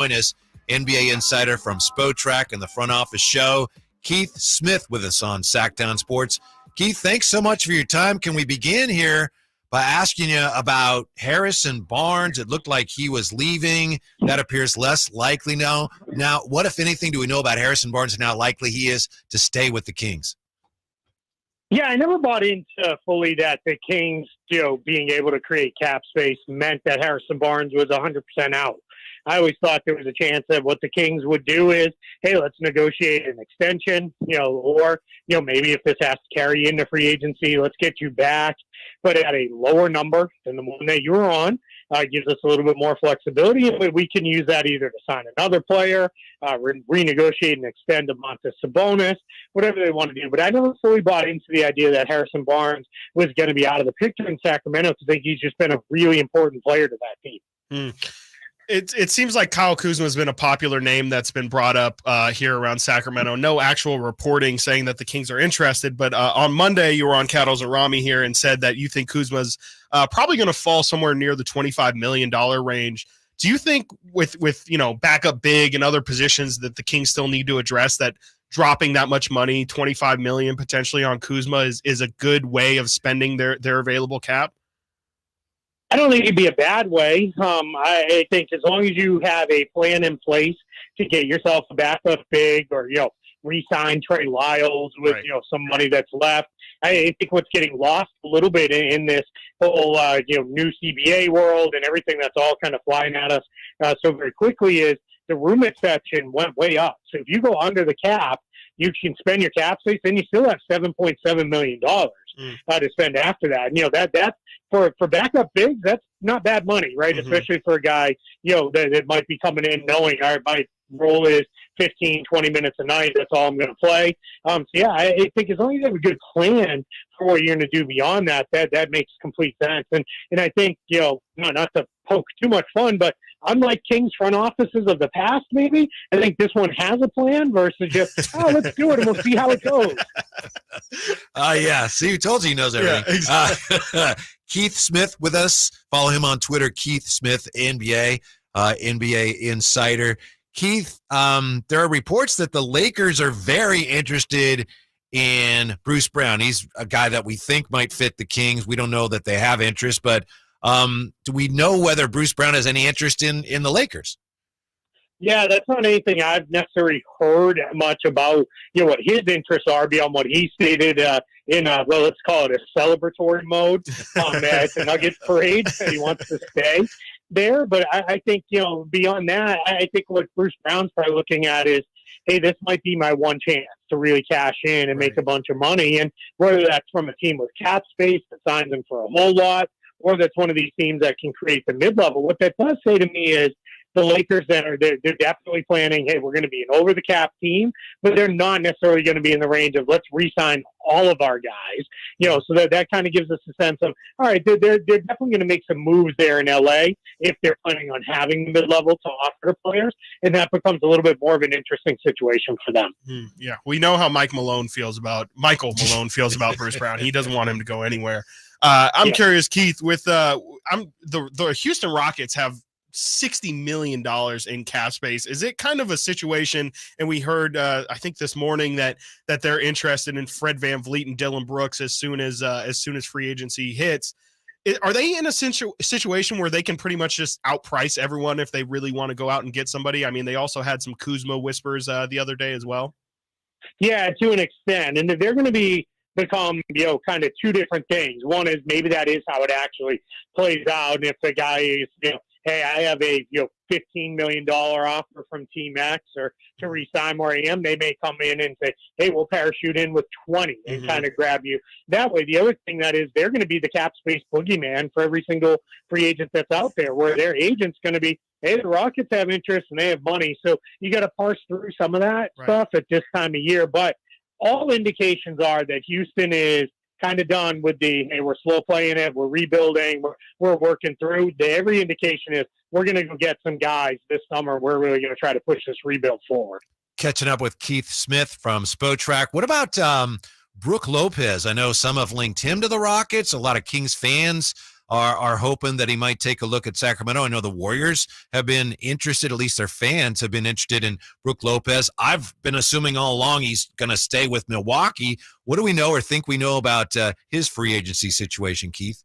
join us, NBA insider from Spotrac and the Front Office Show, Keith Smith, with us on Sactown Sports. Keith, thanks so much for your time. Can we begin here by asking you about Harrison Barnes? It looked like he was leaving. That appears less likely now. Now, what, if anything, do we know about Harrison Barnes and how likely he is to stay with the Kings? Yeah, I never bought into fully that the Kings, being able to create cap space meant that Harrison Barnes was 100% out. I always thought there was a chance that what the Kings would do is, hey, let's negotiate an extension, or, maybe if this has to carry into free agency, let's get you back, but at a lower number than the one that you were on. Gives us a little bit more flexibility, and we can use that either to sign another player, renegotiate and extend Domantas Sabonis, whatever they want to do. But I never fully bought into the idea that Harrison Barnes was going to be out of the picture in Sacramento, because I think he's just been a really important player to that team. It seems like Kyle Kuzma has been a popular name that's been brought up here around Sacramento. No actual reporting saying that the Kings are interested, but on Monday you were on Cattles and Rami here and said that you think Kuzma's probably going to fall somewhere near the $25 million range. Do you think with backup big and other positions that the Kings still need to address, that dropping that much money, $25 million potentially on Kuzma, is a good way of spending their available cap? I don't think it'd be a bad way. I think as long as you have a plan in place to get yourself a backup big, or, re-sign Trey Lyles with, right, some money that's left. I think what's getting lost a little bit in this whole, new CBA world and everything that's all kind of flying at us so very quickly is the room exception went way up. So if you go under the cap, you can spend your cap space, and you still have $7.7 million to spend after that. And, that's for backup bigs, that's not bad money, right? Mm-hmm. Especially for a guy, that might be coming in knowing, all right, my role is 15, 20 minutes a night. That's all I'm going to play. So yeah, I think as long as you have a good plan for what you're going to do beyond that, that makes complete sense. And I think, not to poke too much fun, but unlike Kings front offices of the past, maybe, I think this one has a plan versus just, let's do it and we'll see how it goes. Yeah. See, who told you he knows everything. Yeah, exactly. Keith Smith with us. Follow him on Twitter, Keith Smith, NBA, NBA Insider. Keith, there are reports that the Lakers are very interested in Bruce Brown. He's a guy that we think might fit the Kings. We don't know that they have interest, but do we know whether Bruce Brown has any interest in the Lakers? Yeah, that's not anything I've necessarily heard much about, what his interests are beyond what he stated in, let's call it a celebratory mode at the Nuggets parade. He wants to stay there. But I think, beyond that, I think what Bruce Brown's probably looking at is, hey, this might be my one chance to really cash in and make a bunch of money. And whether that's from a team with cap space that signs him for a whole lot, or that's one of these teams that can create the mid-level. What that does say to me is the Lakers they're definitely planning, hey, we're going to be an over-the-cap team, but they're not necessarily going to be in the range of let's re-sign all of our guys. So that kind of gives us a sense of, all right, they're definitely going to make some moves there in L.A. if they're planning on having the mid-level to offer to players, and that becomes a little bit more of an interesting situation for them. Yeah, we know how Michael Malone feels about Bruce Brown. He doesn't want him to go anywhere. I'm curious, Keith, with the Houston Rockets have $60 million in cap space. Is it kind of a situation, and we heard, I think this morning that they're interested in Fred VanVleet and Dylan Brooks as soon as free agency hits. Are they in a situation where they can pretty much just outprice everyone if they really want to go out and get somebody? I mean, they also had some Kuzma whispers the other day as well. Yeah, to an extent. And they're going to become, kind of two different things. One is maybe that is how it actually plays out. And if the guy is, hey, I have a $15 million offer from Team X or to re-sign where I am, they may come in and say, hey, we'll parachute in with 20 and kind of grab you that way. The other thing that is they're going to be the cap space boogeyman for every single free agent that's out there, where their agent's going to be, hey, the Rockets have interest and they have money. So you got to parse through some of that stuff at this time of year. But all indications are that Houston is kind of done with hey, we're slow playing it, we're rebuilding, we're working through. Every indication is we're going to go get some guys this summer. We're really going to try to push this rebuild forward. Catching up with Keith Smith from Spotrac. What about Brook Lopez? I know some have linked him to the Rockets. A lot of Kings fans are hoping that he might take a look at Sacramento. I know the Warriors have been interested, at least their fans have been interested in Brook Lopez. I've been assuming all along he's going to stay with Milwaukee. What do we know or think we know about his free agency situation, Keith?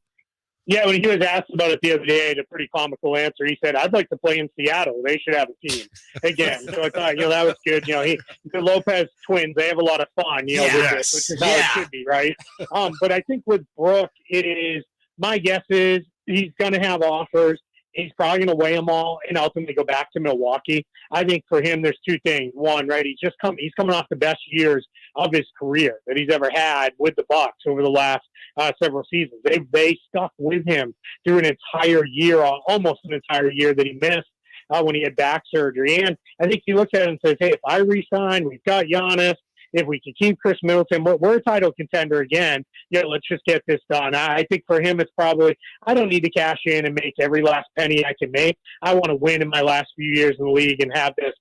Yeah, when he was asked about it the other day, a pretty comical answer. He said, "I'd like to play in Seattle. They should have a team again." So I thought, that was good. The Lopez twins, they have a lot of fun, with this, which is how it should be, right? But I think with Brook, my guess is he's going to have offers. He's probably going to weigh them all and ultimately go back to Milwaukee. I think for him, there's two things. One, right, he's coming off the best years of his career that he's ever had with the Bucks over the last several seasons. They stuck with him through an entire year, almost an entire year that he missed when he had back surgery. And I think he looks at it and says, hey, if I re-sign, we've got Giannis. If we can keep Chris Middleton, we're a title contender again. Let's just get this done. I think for him, it's probably, I don't need to cash in and make every last penny I can make. I want to win in my last few years in the league and have this,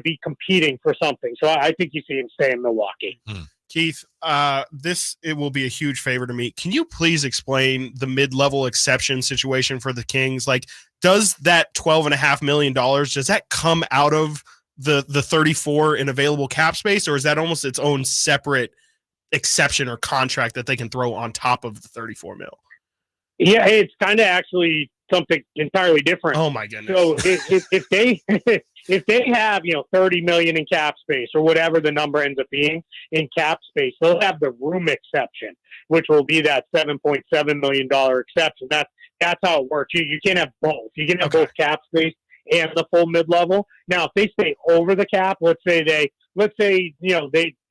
be competing for something. So I think you see him stay in Milwaukee. Keith, it will be a huge favor to me. Can you please explain the mid-level exception situation for the Kings? Like, does that $12.5 million, does that come out of the 34 in available cap space, or is that almost its own separate exception or contract that they can throw on top of the 34 mil? Yeah, it's kind of actually something entirely different. Oh my goodness. So if they have, 30 million in cap space or whatever the number ends up being in cap space, they'll have the room exception, which will be that $7.7 million exception. That's how it works. You can't have both. You can have both cap space and the full mid-level. Now, if they stay over the cap, let's say they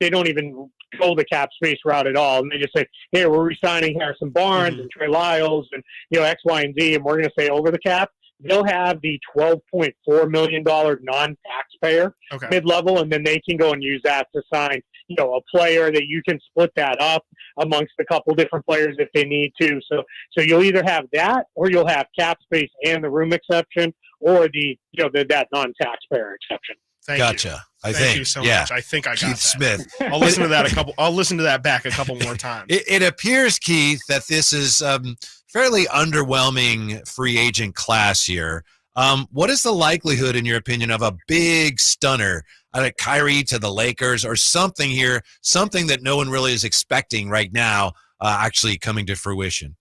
don't even go the cap space route at all, and they just say, hey, we're re-signing Harrison Barnes and Trey Lyles and, X, Y, and Z, and we're going to stay over the cap, they'll have the $12.4 million non-taxpayer mid-level, and then they can go and use that to sign, a player that you can split that up amongst a couple different players if they need to. So you'll either have that, or you'll have cap space and the room exception, or that non-taxpayer exception. Thank you. Thank you so much. I think I got Keith that. Smith. I'll listen to that I'll listen to that back a couple more times. It appears, Keith, that this is fairly underwhelming free agent class here. What is the likelihood, in your opinion, of a big stunner, Kyrie to the Lakers or something here, something that no one really is expecting right now, actually coming to fruition?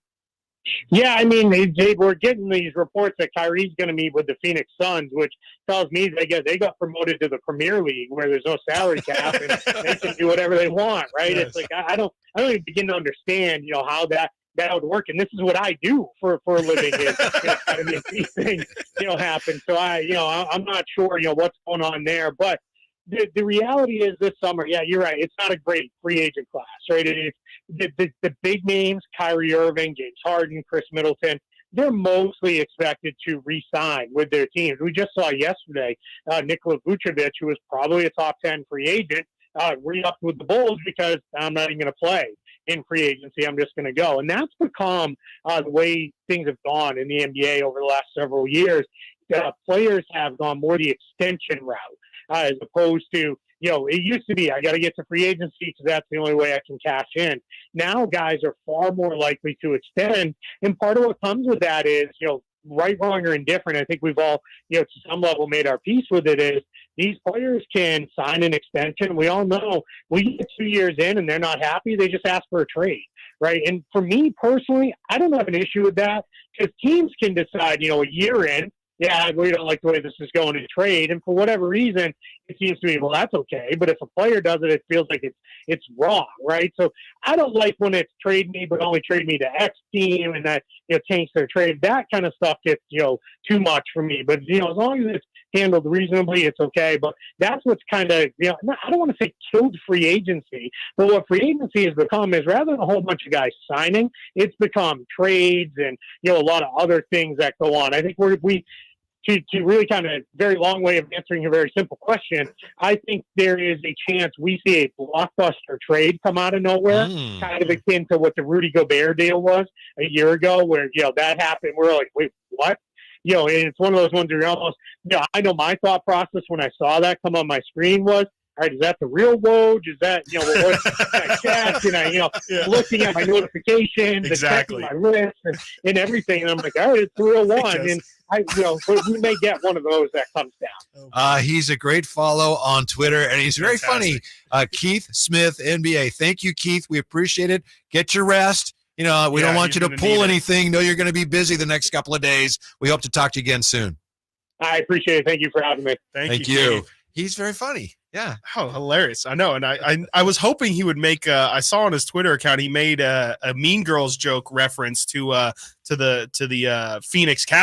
Yeah, I mean, we're getting these reports that Kyrie's going to meet with the Phoenix Suns, which tells me they got promoted to the Premier League where there's no salary cap and they can do whatever they want, right? Yes. It's like I don't even begin to understand, how that would work. And this is what I do for a living is kind of make these things, happen. So I'm not sure, what's going on there, but the reality is this summer, yeah, you're right. It's not a great free agent class, right? It's the big names, Kyrie Irving, James Harden, Chris Middleton, they're mostly expected to re-sign with their teams. We just saw yesterday Nikola Vucevic, who was probably a top 10 free agent, re-upped with the Bulls because I'm not even going to play in free agency. I'm just going to go. And that's become the way things have gone in the NBA over the last several years. Players have gone more the extension route. As opposed to, it used to be, I got to get to free agency because that's the only way I can cash in. Now guys are far more likely to extend. And part of what comes with that is, right, wrong, or indifferent. I think we've all, to some level made our peace with it is these players can sign an extension. We all know we get 2 years in and they're not happy. They just ask for a trade, right? And for me personally, I don't have an issue with that because teams can decide, a year in, yeah, we don't like the way this is going in trade. And for whatever reason, it seems to me, well, that's okay. But if a player does it, it feels like it's wrong, right? So I don't like when it's trade me, but only trade me to X team and that, tanks their trade. That kind of stuff gets, too much for me. But, as long as it's handled reasonably, it's okay. But that's what's kind of, I don't want to say killed free agency, but what free agency has become is rather than a whole bunch of guys signing, it's become trades and, a lot of other things that go on. I think to really kind of very long way of answering a very simple question, I think there is a chance we see a blockbuster trade come out of nowhere, kind of akin to what the Rudy Gobert deal was a year ago where, that happened. We're like, wait, what? And it's one of those ones where you're almost, I know my thought process when I saw that come on my screen was, all right, is that the real Woj? Is that, what's that check? And I, looking at my notifications and checking my list and everything. And I'm like, all right, it's the real one. And we may get one of those that comes down. He's a great follow on Twitter, and he's very funny. Keith Smith, NBA. Thank you, Keith. We appreciate it. Get your rest. We don't want you to pull anything. Know you're going to be busy the next couple of days. We hope to talk to you again soon. I appreciate it. Thank you for having me. Thank you. He's very funny. Yeah. Oh, hilarious. I know. And I was hoping he would make I saw on his Twitter account he made a Mean Girls joke reference to the Phoenix Cap